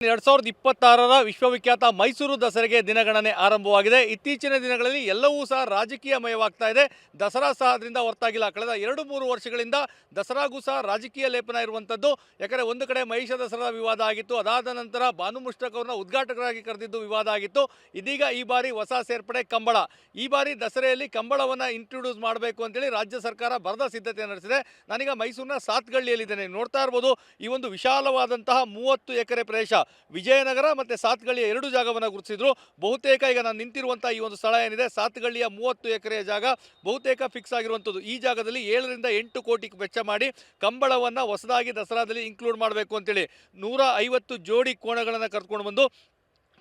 2026ರ ವಿಶ್ವವಿಖ್ಯಾತ ಮೈಸೂರು ದಸರೆಗೆ ದಿನಗಣನೆ ಆರಂಭವಾಗಿದೆ. ಇತ್ತೀಚಿನ ದಿನಗಳಲ್ಲಿ ಎಲ್ಲವೂ ಸಹ ರಾಜಕೀಯಮಯವಾಗ್ತಾ ಇದೆ. ದಸರಾ ಸಹ ಅದರಿಂದ ಹೊರತಾಗಿಲ್ಲ. ಕಳೆದ 2-3 ವರ್ಷಗಳಿಂದ ದಸರಾಗೂ ಸಹ ರಾಜಕೀಯ ಲೇಪನ ಇರುವಂಥದ್ದು. ಯಾಕಂದರೆ ಒಂದು ಕಡೆ ಮಹಿಷ ದಸರಾ ವಿವಾದ ಆಗಿತ್ತು, ಅದಾದ ನಂತರ ಭಾನು ಮುಷ್ತಾಕ್ ಅವರನ್ನ ಉದ್ಘಾಟಕರಾಗಿ ಕರೆದಿದ್ದು ವಿವಾದ ಆಗಿತ್ತು. ಇದೀಗ ಈ ಬಾರಿ ಹೊಸ ಸೇರ್ಪಡೆ ಕಂಬಳ. ಈ ಬಾರಿ ದಸರೆಯಲ್ಲಿ ಕಂಬಳವನ್ನು ಇಂಟ್ರೊಡ್ಯೂಸ್ ಮಾಡಬೇಕು ಅಂತೇಳಿ ರಾಜ್ಯ ಸರ್ಕಾರ ಬರದ ಸಿದ್ಧತೆ ನಡೆಸಿದೆ. ನಾನೀಗ ಮೈಸೂರಿನ ಸಾತ್ಗಳ್ಳಿಯಲ್ಲಿದ್ದೇನೆ. ನೋಡ್ತಾ ಇರ್ಬೋದು, ಈ ಒಂದು ವಿಶಾಲವಾದಂತಹ 30 ಎಕರೆ ಪ್ರದೇಶ ವಿಜಯನಗರ ಮತ್ತು ಸಾತ್ಗಳ್ಳಿಯ 2 ಜಾಗವನ್ನು ಗುರುತಿಸಿದ್ರು. ಬಹುತೇಕ ಈಗ ನಾನು ನಿಂತಿರುವಂಥ ಈ ಒಂದು ಸ್ಥಳ ಏನಿದೆ, ಸಾತ್ಗಳ್ಳಿಯ 30 ಎಕರೆಯ ಜಾಗ ಬಹುತೇಕ ಫಿಕ್ಸ್ ಆಗಿರುವಂಥದ್ದು. ಈ ಜಾಗದಲ್ಲಿ 7 ರಿಂದ 8 ಕೋಟಿ ವೆಚ್ಚ ಮಾಡಿ ಕಂಬಳವನ್ನು ಹೊಸದಾಗಿ ದಸರಾದಲ್ಲಿ ಇನ್ಕ್ಲೂಡ್ ಮಾಡಬೇಕು ಅಂತೇಳಿ 150 ಜೋಡಿ ಕೋಣಗಳನ್ನು ಕರ್ಕೊಂಡು ಬಂದು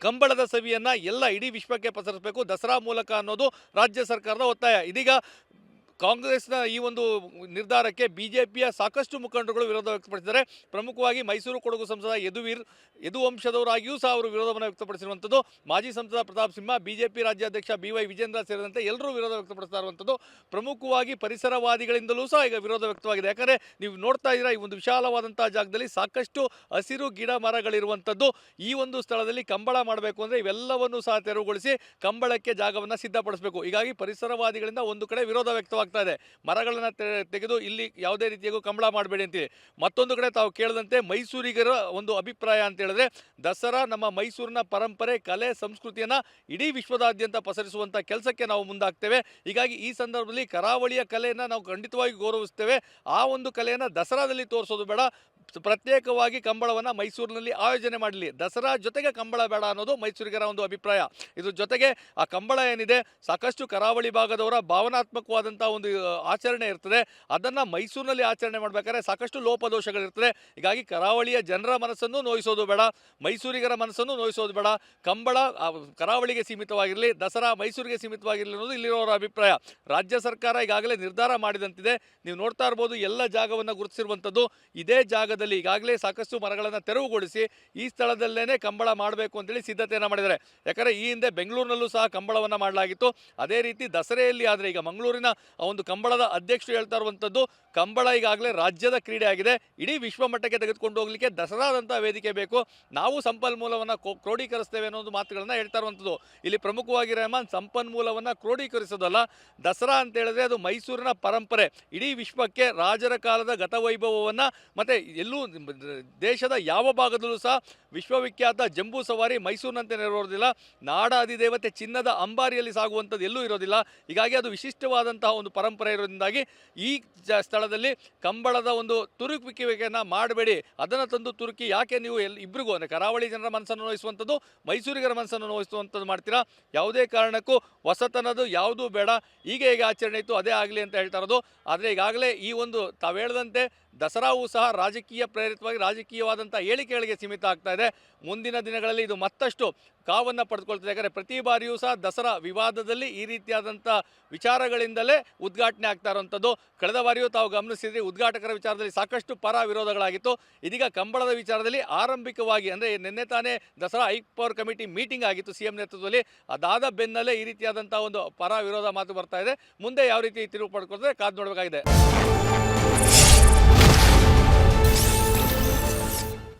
ಕಂಬಳದ ಸವಿಯನ್ನು ಇಡೀ ವಿಶ್ವಕ್ಕೆ ಪಸರಿಸಬೇಕು ದಸರಾ ಮೂಲಕ ಅನ್ನೋದು ರಾಜ್ಯ ಸರ್ಕಾರದ ಒತ್ತಾಯ. ಇದೀಗ ಕಾಂಗ್ರೆಸ್ನ ಈ ಒಂದು ನಿರ್ಧಾರಕ್ಕೆ ಬಿಜೆಪಿಯ ಸಾಕಷ್ಟು ಮುಖಂಡರುಗಳು ವಿರೋಧ ವ್ಯಕ್ತಪಡಿಸಿದ್ದಾರೆ. ಪ್ರಮುಖವಾಗಿ ಮೈಸೂರು ಕೊಡಗು ಸಂಸದ ಯದುವಂಶದವರಾಗಿಯೂ ಸಹ ಅವರು ವಿರೋಧವನ್ನು ವ್ಯಕ್ತಪಡಿಸಿರುವಂಥದ್ದು. ಮಾಜಿ ಸಂಸದ ಪ್ರತಾಪ್ ಸಿಂಹ, ಬಿಜೆಪಿ ರಾಜ್ಯಾಧ್ಯಕ್ಷ BY ವಿಜೇಂದ್ರ ಸೇರಿದಂತೆ ಎಲ್ಲರೂ ವಿರೋಧ ವ್ಯಕ್ತಪಡಿಸ್ತಾ ಇರುವಂಥದ್ದು. ಪ್ರಮುಖವಾಗಿ ಪರಿಸರವಾದಿಗಳಿಂದಲೂ ಸಹ ಈಗ ವಿರೋಧ ವ್ಯಕ್ತವಾಗಿದೆ. ಯಾಕಂದರೆ ನೀವು ನೋಡ್ತಾ ಇದ್ದೀರಾ, ಈ ಒಂದು ವಿಶಾಲವಾದಂಥ ಜಾಗದಲ್ಲಿ ಸಾಕಷ್ಟು ಹಸಿರು ಗಿಡ ಮರಗಳಿರುವಂಥದ್ದು. ಈ ಒಂದು ಸ್ಥಳದಲ್ಲಿ ಕಂಬಳ ಮಾಡಬೇಕು ಅಂದರೆ ಇವೆಲ್ಲವನ್ನು ಸಹ ತೆರವುಗೊಳಿಸಿ ಕಂಬಳಕ್ಕೆ ಜಾಗವನ್ನು ಸಿದ್ಧಪಡಿಸಬೇಕು. ಹೀಗಾಗಿ ಪರಿಸರವಾದಿಗಳಿಂದ ಒಂದು ಕಡೆ ವಿರೋಧ ವ್ಯಕ್ತವಾಗ್ತಾ ಇದೆ. ಮರಗಳನ್ನು ತೆಗೆದು ಇಲ್ಲಿ ಯಾವುದೇ ರೀತಿಯಾಗೂ ಕಂಬಳ ಮಾಡಬೇಡಿ ಅಂತೀವಿ. ಮತ್ತೊಂದು ಕಡೆ ತಾವು ಕೇಳಿದಂತೆ ಮೈಸೂರಿಗರ ಒಂದು ಅಭಿಪ್ರಾಯ ಅಂತ ಹೇಳಿದ್ರೆ, ದಸರಾ ನಮ್ಮ ಮೈಸೂರಿನ ಪರಂಪರೆ, ಕಲೆ, ಸಂಸ್ಕೃತಿಯನ್ನು ಇಡೀ ವಿಶ್ವದಾದ್ಯಂತ ಪಸರಿಸುವಂಥ ಕೆಲಸಕ್ಕೆ ನಾವು ಮುಂದಾಗ್ತೇವೆ. ಹೀಗಾಗಿ ಈ ಸಂದರ್ಭದಲ್ಲಿ ಕರಾವಳಿಯ ಕಲೆಯನ್ನು ನಾವು ಖಂಡಿತವಾಗಿ ಗೌರವಿಸ್ತೇವೆ. ಆ ಒಂದು ಕಲೆಯನ್ನು ದಸರಾದಲ್ಲಿ ತೋರಿಸೋದು ಬೇಡ, ಪ್ರತ್ಯೇಕವಾಗಿ ಕಂಬಳವನ್ನು ಮೈಸೂರಿನಲ್ಲಿ ಆಯೋಜನೆ ಮಾಡಲಿ. ದಸರಾ ಜೊತೆಗೆ ಕಂಬಳ ಬೇಡ ಅನ್ನೋದು ಮೈಸೂರಿಗರ ಒಂದು ಅಭಿಪ್ರಾಯ. ಇದ್ರ ಜೊತೆಗೆ ಆ ಕಂಬಳ ಏನಿದೆ, ಸಾಕಷ್ಟು ಕರಾವಳಿ ಭಾಗದವರ ಭಾವನಾತ್ಮಕವಾದಂಥ ಒಂದು ಆಚರಣೆ ಇರ್ತದೆ. ಅದನ್ನು ಮೈಸೂರಿನಲ್ಲಿ ಆಚರಣೆ ಮಾಡಬೇಕಾದ್ರೆ ಸಾಕಷ್ಟು ಲೋಪದೋಷಗಳಿರ್ತದೆ. ಹೀಗಾಗಿ ಕರಾವಳಿಯ ಜನರ ಮನಸ್ಸನ್ನು ನೋಯಿಸೋದು ಬೇಡ, ಮೈಸೂರಿಗರ ಮನಸ್ಸನ್ನು ನೋಯಿಸೋದು ಬೇಡ. ಕಂಬಳ ಕರಾವಳಿಗೆ ಸೀಮಿತವಾಗಿರಲಿ, ದಸರಾ ಮೈಸೂರಿಗೆ ಸೀಮಿತವಾಗಿರಲಿ ಅನ್ನೋದು ಇಲ್ಲಿರೋರ ಅಭಿಪ್ರಾಯ. ರಾಜ್ಯ ಸರ್ಕಾರ ಈಗಾಗಲೇ ನಿರ್ಧಾರ ಮಾಡಿದಂತಿದೆ. ನೀವು ನೋಡ್ತಾ ಇರ್ಬೋದು, ಎಲ್ಲ ಜಾಗವನ್ನು ಗುರುತಿಸಿರುವಂಥದ್ದು. ಇದೇ ಜಾಗದಲ್ಲಿ ಈಗಾಗಲೇ ಸಾಕಷ್ಟು ಮರಗಳನ್ನು ತೆರವುಗೊಳಿಸಿ ಈ ಸ್ಥಳದಲ್ಲೇ ಕಂಬಳ ಮಾಡಬೇಕು ಅಂತೇಳಿ ಸಿದ್ಧತೆಯನ್ನು ಮಾಡಿದ್ದಾರೆ. ಯಾಕಂದರೆ ಈ ಹಿಂದೆ ಬೆಂಗಳೂರಿನಲ್ಲೂ ಸಹ ಕಂಬಳವನ್ನು ಮಾಡಲಾಗಿತ್ತು. ಅದೇ ರೀತಿ ದಸರೆಯಲ್ಲಿ ಆದರೆ ಈಗ ಮಂಗಳೂರಿನ ಒಂದು ಕಂಬಳದ ಅಧ್ಯಕ್ಷರು ಹೇಳ್ತಾ ಇರುವಂಥದ್ದು, ಕಂಬಳ ಈಗಾಗಲೇ ರಾಜ್ಯದ ಕ್ರೀಡೆ ಆಗಿದೆ, ಇಡೀ ವಿಶ್ವ ಮಟ್ಟಕ್ಕೆ ತೆಗೆದುಕೊಂಡು ಹೋಗಲಿಕ್ಕೆ ದಸರಾದಂಥ ವೇದಿಕೆ ಬೇಕು, ನಾವು ಸಂಪನ್ಮೂಲವನ್ನು ಕ್ರೋಢೀಕರಿಸ್ತೇವೆ ಅನ್ನೋದು ಮಾತುಗಳನ್ನು ಹೇಳ್ತಾ ಇರುವಂಥದ್ದು. ಇಲ್ಲಿ ಪ್ರಮುಖವಾಗಿ ರೆಹಮಾನ್, ಸಂಪನ್ಮೂಲವನ್ನು ಕ್ರೋಢೀಕರಿಸೋದಲ್ಲ, ದಸರಾ ಅಂತ ಹೇಳಿದ್ರೆ ಅದು ಮೈಸೂರಿನ ಪರಂಪರೆ, ಇಡೀ ವಿಶ್ವಕ್ಕೆ ರಾಜರ ಕಾಲದ ಗತವೈಭವವನ್ನು ಮತ್ತು ಎಲ್ಲೂ ದೇಶದ ಯಾವ ಭಾಗದಲ್ಲೂ ಸಹ ವಿಶ್ವವಿಖ್ಯಾತ ಜಂಬೂ ಸವಾರಿ ಮೈಸೂರಿನಂತೆ ನೆರವೇರೋದಿಲ್ಲ. ನಾಡ ಅಧಿದೇವತೆ ಚಿನ್ನದ ಅಂಬಾರಿಯಲ್ಲಿ ಸಾಗುವಂಥದ್ದು ಎಲ್ಲೂ ಇರೋದಿಲ್ಲ. ಹೀಗಾಗಿ ಅದು ವಿಶಿಷ್ಟವಾದಂತಹ ಒಂದು ಪರಂಪರೆ ಇರೋದ್ರಿಂದಾಗಿ ಈ ಸ್ಥಳದಲ್ಲಿ ಕಂಬಳದ ಒಂದು ತುರುಕುವಿಕೆಯನ್ನು ಮಾಡಬೇಡಿ, ಅದನ್ನು ತಂದು ತುರುಕಿ ಯಾಕೆ ನೀವು ಇಬ್ಬರಿಗೂ ಅಂದರೆ ಕರಾವಳಿ ಜನರ ಮನಸ್ಸನ್ನು ನೋಯಿಸುವಂಥದ್ದು, ಮೈಸೂರಿಗರ ಮನಸ್ಸನ್ನು ನೋಯಿಸುವಂಥದ್ದು ಮಾಡ್ತೀರಾ? ಯಾವುದೇ ಕಾರಣಕ್ಕೂ ಹೊಸತನದು ಯಾವುದೂ ಬೇಡ, ಹೇಗೆ ಆಚರಣೆ ಇತ್ತು ಅದೇ ಆಗಲಿ ಅಂತ ಹೇಳ್ತಾ ಇರೋದು. ಆದರೆ ಈಗಾಗಲೇ ಈ ಒಂದು ತಾವು ಹೇಳಿದಂತೆ ದಸರಾವು ಸಹ ರಾಜಕೀಯ ಪ್ರೇರಿತವಾಗಿ ರಾಜಕೀಯವಾದಂಥ ಹೇಳಿಕೆಗಳಿಗೆ ಸೀಮಿತ ಆಗ್ತಾ ಇದೆ. ಮುಂದಿನ ದಿನಗಳಲ್ಲಿ ಇದು ಮತ್ತಷ್ಟು ಕಾವನ್ನು ಪಡೆದುಕೊಳ್ತದೆ. ಯಾಕಂದರೆ ಪ್ರತಿ ಬಾರಿಯೂ ಸಹ ದಸರಾ ವಿವಾದದಲ್ಲಿ ಈ ರೀತಿಯಾದಂಥ ವಿಚಾರಗಳಿಂದಲೇ ಉದ್ಘಾಟನೆ ಆಗ್ತಾ ಇರುವಂಥದ್ದು. ಕಳೆದ ಬಾರಿಯೂ ತಾವು ಗಮನಿಸಿದ್ರಿ, ಉದ್ಘಾಟಕರ ವಿಚಾರದಲ್ಲಿ ಸಾಕಷ್ಟು ಪರ ವಿರೋಧಗಳಾಗಿತ್ತು. ಇದೀಗ ಕಂಬಳದ ವಿಚಾರದಲ್ಲಿ ಆರಂಭಿಕವಾಗಿ ಅಂದರೆ ನಿನ್ನೆ ತಾನೇ ದಸರಾ ಹೈಪವರ್ ಕಮಿಟಿ ಮೀಟಿಂಗ್ ಆಗಿತ್ತು CM ನೇತೃತ್ವದಲ್ಲಿ. ಅದಾದ ಬೆನ್ನಲ್ಲೇ ಈ ರೀತಿಯಾದಂಥ ಒಂದು ಪರ ವಿರೋಧ ಮಾತು ಬರ್ತಾ ಇದೆ. ಮುಂದೆ ಯಾವ ರೀತಿ ತಿರುವು ಪಡ್ಕೊಳ್ತದೆ ಕಾದು ನೋಡಬೇಕಾಗಿದೆ.